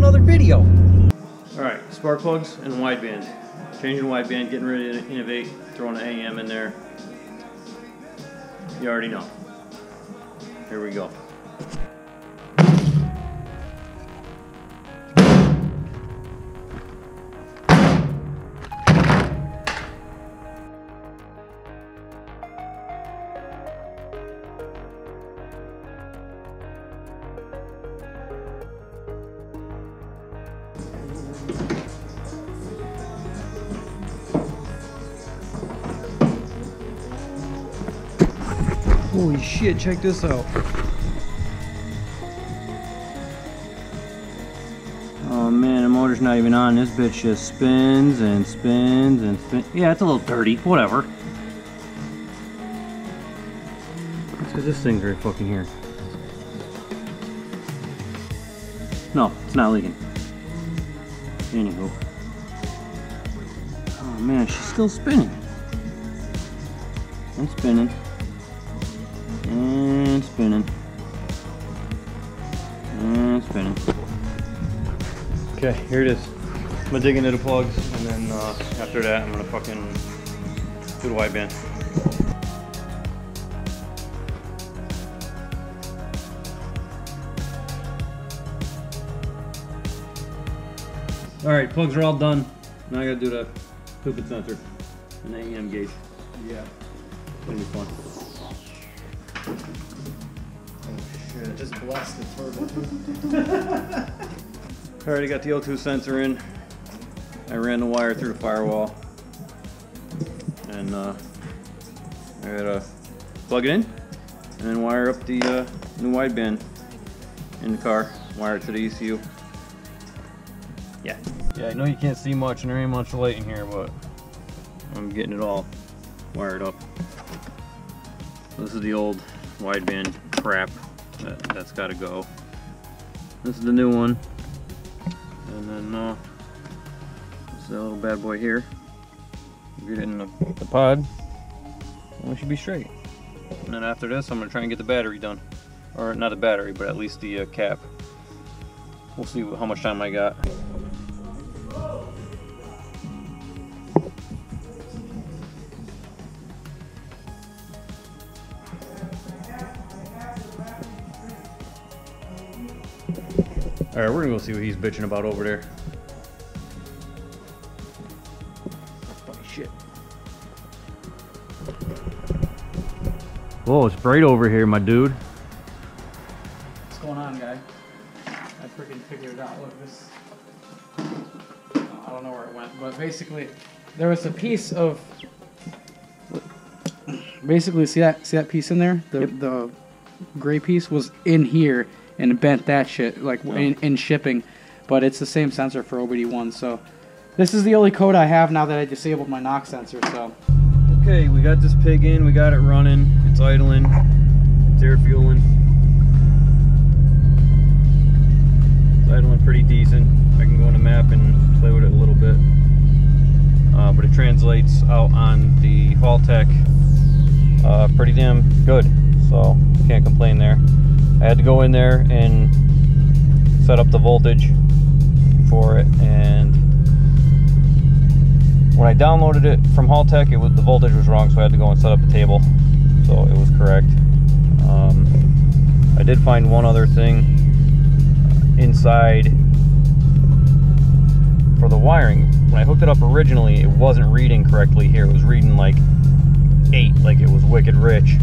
another video. Alright, spark plugs and wideband. Changing wideband, getting ready to innovate, throwing an AM in there. You already know. Here we go. Holy shit, check this out. Oh man, the motor's not even on. This bitch just spins and spins and spins. Yeah, it's a little dirty. Whatever. Let's get this thing right fucking here. No, it's not leaking. Anywho. Oh man, she's still spinning. And spinning. And spinning. And spinning. Okay, here it is. I'm gonna dig into the plugs, and then after that, I'm gonna fucking do the wideband. All right, plugs are all done. Now I gotta do the stupid sensor and the AM gauge. Yeah. It's gonna be fun. Oh shit, just blast the turbo. Alright, I got the O2 sensor in. I ran the wire through the firewall. And I gotta plug it in and then wire up the new wideband in the car. Wire it to the ECU. Yeah. Yeah, I know you can't see much and there ain't much light in here, but I'm getting it all wired up. This is the old wideband crap that's got to go. This is the new one, and then this is the little bad boy here. Get it in the pod, and we should be straight. And then after this, I'm gonna try and get the battery done, or not the battery, but at least the cap. We'll see how much time I got. Alright, we're gonna go see what he's bitching about over there. Fucking shit. Whoa, it's bright over here, my dude. What's going on, guy? I freaking figured it out. Look, this. I don't know where it went, but basically, there was a piece of. Basically, see that piece in there? The gray piece was in here. And bent that shit like in shipping, but it's the same sensor for OBD1. So this is the only code I have now that I disabled my knock sensor. So okay, we got this pig in, we got it running, it's idling, it's air fueling, it's idling pretty decent. I can go on the map and play with it a little bit, but it translates out on the Haltech pretty damn good, so can't complain there. I had to go in there and set up the voltage for it, and when I downloaded it from Haltech, the voltage was wrong, so I had to go and set up a table, so it was correct. I did find one other thing inside for the wiring. When I hooked it up originally, it wasn't reading correctly here. It was reading like 8, like it was wicked rich,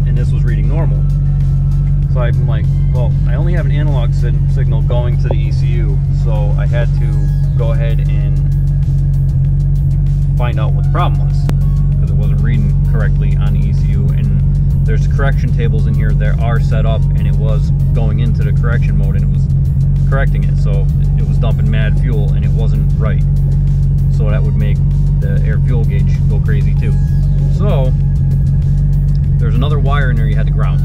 and this was reading normal. So I'm like, well, I only have an analog signal going to the ECU, so I had to go ahead and find out what the problem was, because it wasn't reading correctly on the ECU, and there's correction tables in here that are set up, and it was going into the correction mode, and it was correcting it, so it was dumping mad fuel, and it wasn't right. So that would make the air fuel gauge go crazy too. So there's another wire in there you had to ground.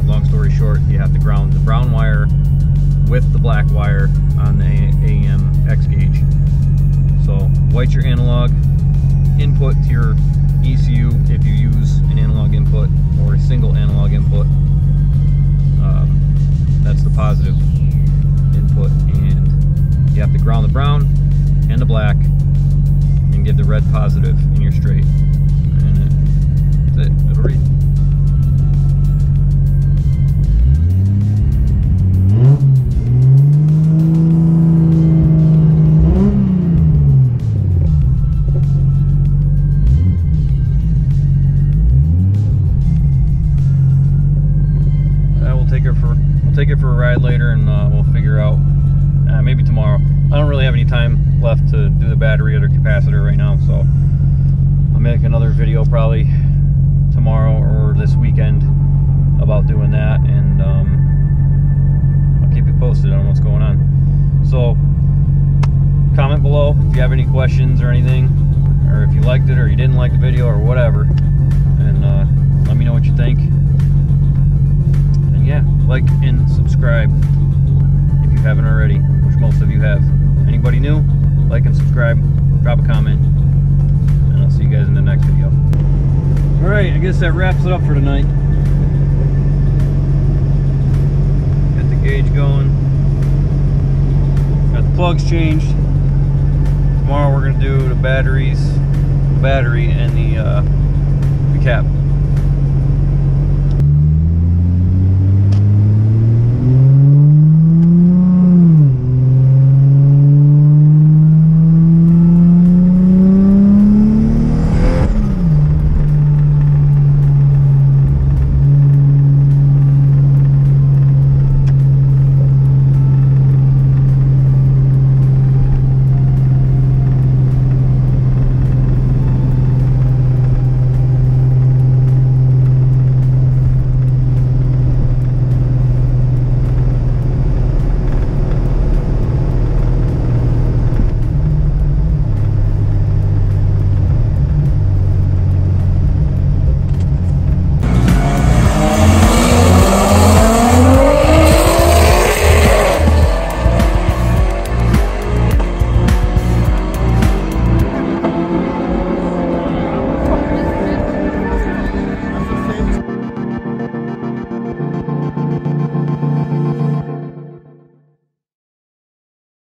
Long story short, you have to ground the brown wire with the black wire on the AM X gauge. So white's your analog input to your ECU if you use an analog input or a single analog input. That's the positive. And red positive in your straight. And that's it. It'll read. We'll take it for a ride later, and we'll figure out maybe tomorrow. I don't really have any time left to do the battery or the capacitor right now, so I'll make another video probably tomorrow or this weekend about doing that, and I'll keep you posted on what's going on. So comment below if you have any questions or anything, or if you liked it or you didn't like the video or whatever, and let me know what you think. Yeah, like and subscribe if you haven't already, which most of you have. Anybody new, like and subscribe, drop a comment, and I'll see you guys in the next video. Alright, I guess that wraps it up for tonight. Got the gauge going, got the plugs changed. Tomorrow we're going to do the battery and the cap.